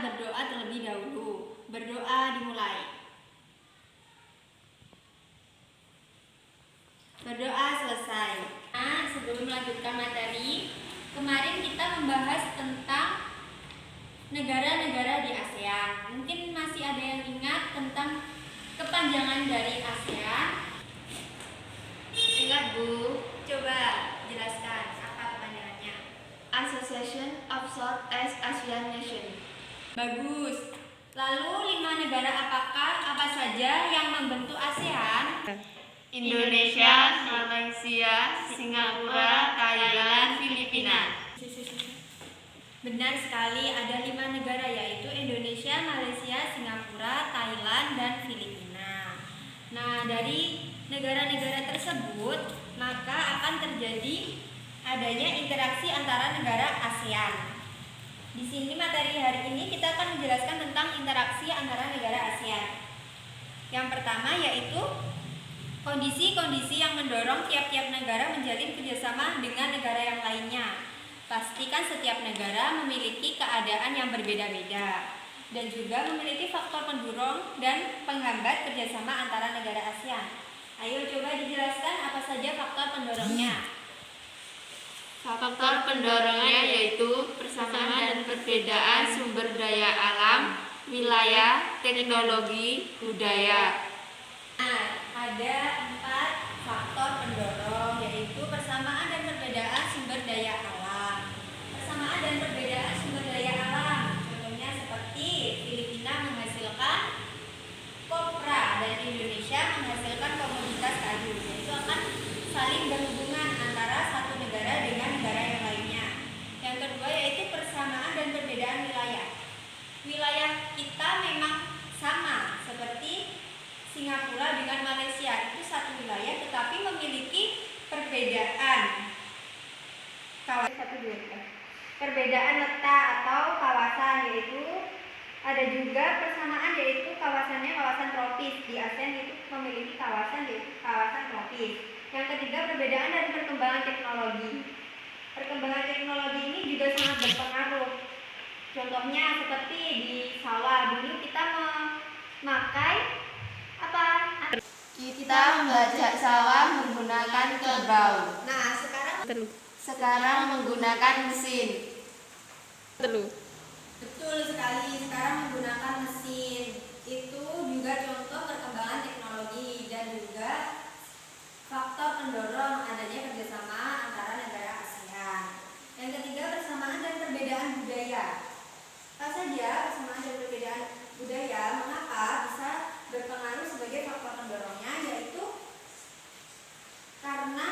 berdoa terlebih dahulu. Berdoa dimulai. Berdoa selesai. Nah, sebelum melanjutkan materi, kemarin kita membahas tentang negara-negara di ASEAN. Mungkin masih ada yang ingat tentang kepanjangan dari ASEAN? Ingat Bu? Coba jelaskan apa kepanjangannya. Association of Southeast Asian Nations. Bagus. Lalu 5 negara apa saja yang membentuk ASEAN? Indonesia, Malaysia, Singapura, Thailand, Filipina. Benar sekali, ada 5 negara yaitu Indonesia, Malaysia, Singapura, Thailand, dan Filipina. Nah, dari negara-negara tersebut maka akan terjadi adanya interaksi antara negara ASEAN. Di sini materi hari ini kita akan menjelaskan tentang interaksi antara negara ASEAN. Yang pertama yaitu kondisi-kondisi yang mendorong tiap-tiap negara menjalin kerjasama dengan negara yang lainnya. Pastikan setiap negara memiliki keadaan yang berbeda-beda dan juga memiliki faktor pendorong dan penghambat kerjasama antara negara ASEAN. Ayo coba dijelaskan apa saja faktor pendorongnya. Faktor pendorongnya yaitu persamaan dan perbedaan sumber daya alam, wilayah, teknologi, budaya. Nah, ada 4 faktor pendorong yaitu persamaan dan perbedaan sumber daya alam. Persamaan dan perbedaan sumber daya alam, contohnya seperti Filipina menghasilkan kopra dan Indonesia menghasilkan komoditas kayu. Itu akan saling berhubungan antara satu negara dengan negara yang lainnya. Yang kedua yaitu persamaan dan perbedaan wilayah. Wilayah kita memang sama seperti Singapura dengan Malaysia, itu satu wilayah tetapi memiliki perbedaan perbedaan letak atau kawasan, yaitu ada juga persamaan yaitu kawasannya kawasan tropis. Di ASEAN itu memiliki kawasan yaitu kawasan tropis. Yang ketiga perbedaan dan perkembangan teknologi. Perkembangan teknologi ini juga sangat berpengaruh. Contohnya seperti di sawah, dulu kita memakai apa? Kita membajak sawah menggunakan kerbau. Nah, Sekarang menggunakan mesin. Betul sekali, sekarang menggunakan mesin. Itu juga contoh perkembangan teknologi dan juga faktor pendorong adanya kerjasama antara negara ASEAN. Yang ketiga persamaan dan perbedaan budaya. Apa saja persamaan dan perbedaan budaya? Mengapa bisa berpengaruh sebagai faktor pendorongnya? Yaitu karena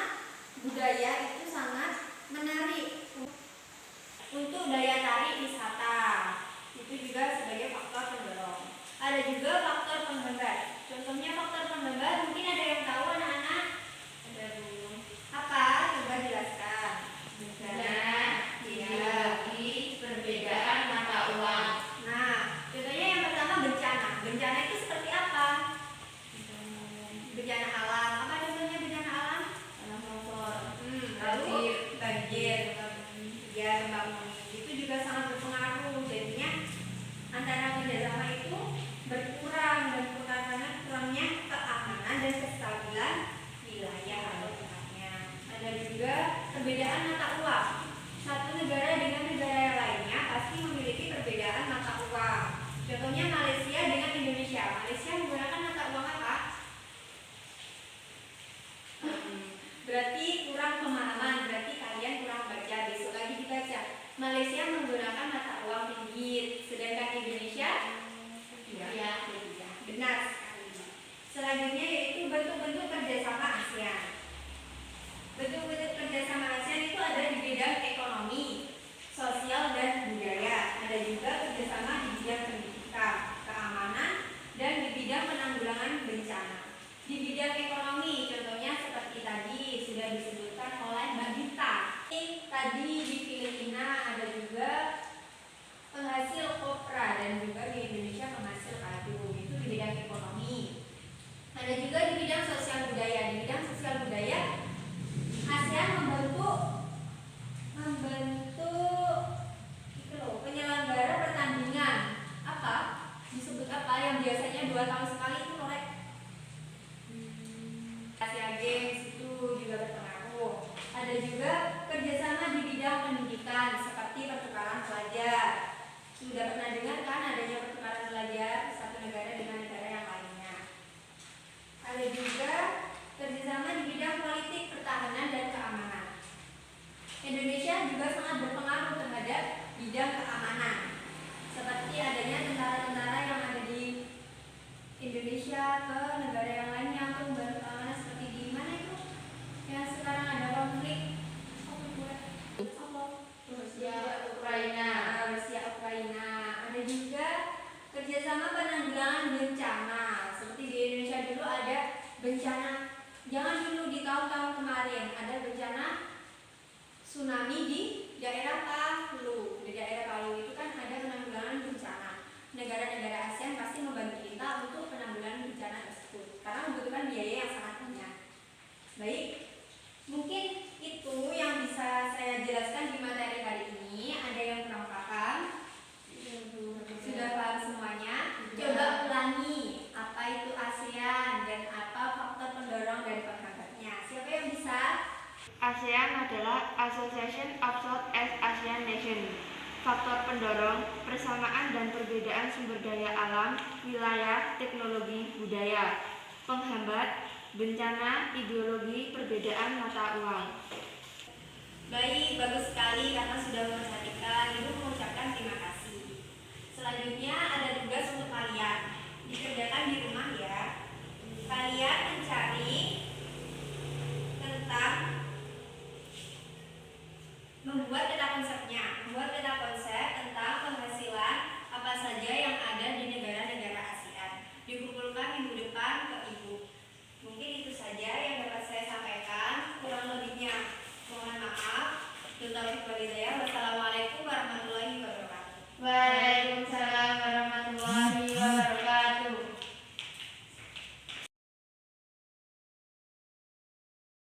budaya itu sangat menarik untuk daya tarik wisata. Itu juga sebagai faktor pendorong. Ada juga faktor penghambat. Contohnya faktor penghambat mungkin ada yang tahu anak-anak? Ada belum? Apa? Coba jelaskan. Di perbedaan mata uang. Nah, contohnya yang pertama bencana. Bencana itu seperti apa? Bencana alam. Apa contohnya bencana alam? Tanah longsor. Lalu banjir, ya gempa bumi. Itu juga sangat berpengaruh. Jadinya antara kerjasama itu berkurang dan karena kurangnya keamanan dan kestabilan wilayah atau tempatnya. Ada juga perbedaan mata uang. Satu negara dengan negara yang lainnya pasti memiliki perbedaan mata uang. Contohnya Malaysia dengan Indonesia. Malaysia menggunakan mata uang apa? Berarti kurang pemahaman, berarti kalian kurang baca. Besok lagi dibaca. Malaysia menggunakan mata uang ringgit, sedangkan Indonesia benar sekali. Selanjutnya yaitu bentuk-bentuk kerjasama ASEAN. Bentuk-bentuk kerjasama ASEAN itu ada di bidang ekonomi, sosial, dan budaya. Ada juga kerjasama di bidang pendidikan, keamanan, dan di bidang penanggulangan bencana. Di bidang ekonomi, contohnya seperti tadi sudah disebutkan oleh Mbak Dita. Tadi di Filipina ada juga penghasil kopra dan juga di Indonesia penghasil kayu. Itu di bidang ekonomi. Ada juga di bidang sosial budaya. Di bidang sosial budaya, ASEAN membentuk penyelenggara pertandingan 2 tahun sekali itu Norek. Asia Games itu juga berpengaruh. Ada juga kerjasama di bidang pendidikan seperti pertukaran pelajar. Sudah pernah dengar kan adanya pertukaran pelajar satu negara dengan negara yang lainnya. Ada juga kerjasama di bidang politik, pertahanan, dan keamanan. Indonesia juga sangat berpengaruh terhadap bidang keamanan, seperti adanya tentara-tentara yang ada di Indonesia ke negara yang lainnya untuk membantu keamanan, seperti di mana itu yang sekarang ada konflik Rusia, Ukraina. Rusia Ukraina. Ada juga kerjasama penanggulangan bencana, seperti di Indonesia dulu ada bencana, jangan dulu di tahun-tahun kemarin ada bencana tsunami di daerah Palu. Di daerah Palu itu kan ada penanggulangan bencana. Negara-negara ASEAN pasti membantu kita untuk penanggulangan bencana tersebut karena membutuhkan biaya yang sangat banyak. Baik, mungkin itu yang bisa saya jelaskan di materi hari ini. Ada yang kurang paham? Sudah paham semuanya? Coba ulangi apa itu ASEAN dan apa faktor pendorong dan penghambatnya. Siapa yang bisa? ASEAN adalah Association of Southeast Asian Nations. Faktor pendorong, persamaan dan perbedaan sumber daya alam, wilayah, teknologi, budaya. Penghambat, bencana, ideologi, perbedaan mata uang. Baik, bagus sekali karena sudah memperhatikan. Ibu mengucapkan terima kasih. Selanjutnya ada tugas untuk kalian. Dikerjakan di rumah ya. Kalian mencari tentang membuat peta konsepnya. Membuat peta konsep tentang penghasilan apa saja yang ada di negara-negara ASEAN. Dikumpulkan minggu depan ke Ibu. Mungkin itu saja yang dapat saya sampaikan. Kurang lebihnya mohon maaf. Wabillahi taufiq wal hidayah.